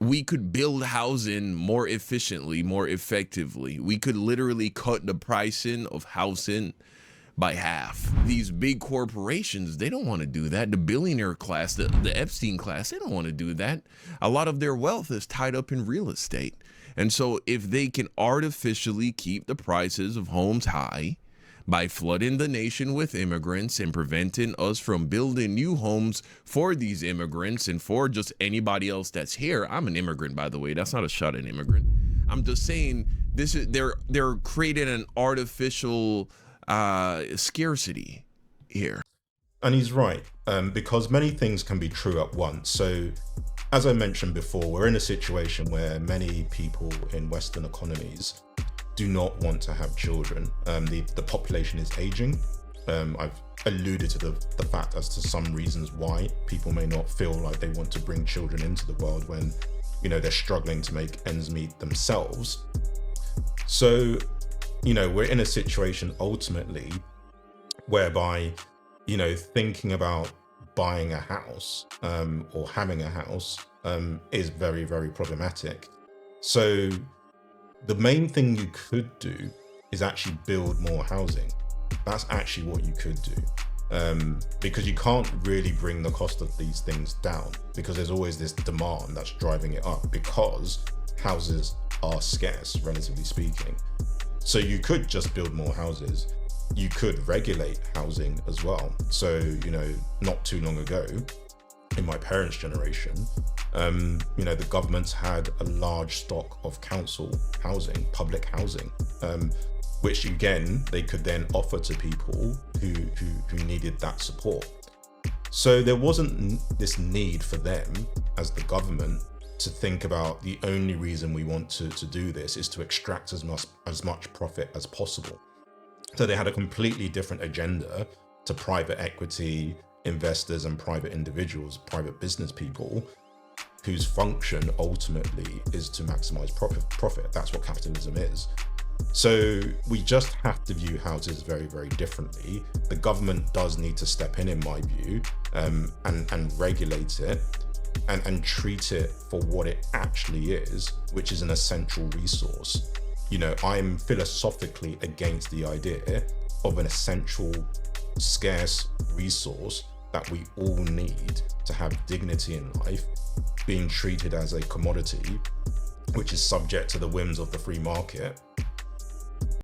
we could build housing more efficiently, more effectively. We could literally cut the pricing of housing by half. These big corporations, they don't want to do that. The billionaire class, the Epstein class, they don't want to do that. A lot of their wealth is tied up in real estate. And so if they can artificially keep the prices of homes high by flooding the nation with immigrants and preventing us from building new homes for these immigrants and for just anybody else that's here. I'm an immigrant, by the way. That's not a shot at immigrant. I'm just saying this is they're creating an artificial scarcity here. And he's right, because many things can be true at once. So as I mentioned before, we're in a situation where many people in Western economies do not want to have children. The population is aging. I've alluded to the fact as to some reasons why people may not feel like they want to bring children into the world when, you know, they're struggling to make ends meet themselves. So, you know, we're in a situation ultimately whereby, you know, thinking about buying a house or having a house is very, very problematic. So the main thing you could do is actually build more housing. That's actually what you could do, because you can't really bring the cost of these things down because there's always this demand that's driving it up because houses are scarce, relatively speaking. So you could just build more houses. You could regulate housing as well. So, you know, not too long ago, in my parents' generation, you know, the government's had a large stock of council housing, public housing, which again, they could then offer to people who needed that support. So there wasn't this need for them as the government to think about the only reason we want to do this is to extract as much profit as possible. So they had a completely different agenda to private equity investors and private individuals, private business people, whose function ultimately is to maximize profit. That's what capitalism is. So we just have to view houses very, very differently. The government does need to step in my view, and regulate it and treat it for what it actually is, which is an essential resource. You know, I'm philosophically against the idea of an essential, scarce resource that we all need to have dignity in life being treated as a commodity, which is subject to the whims of the free market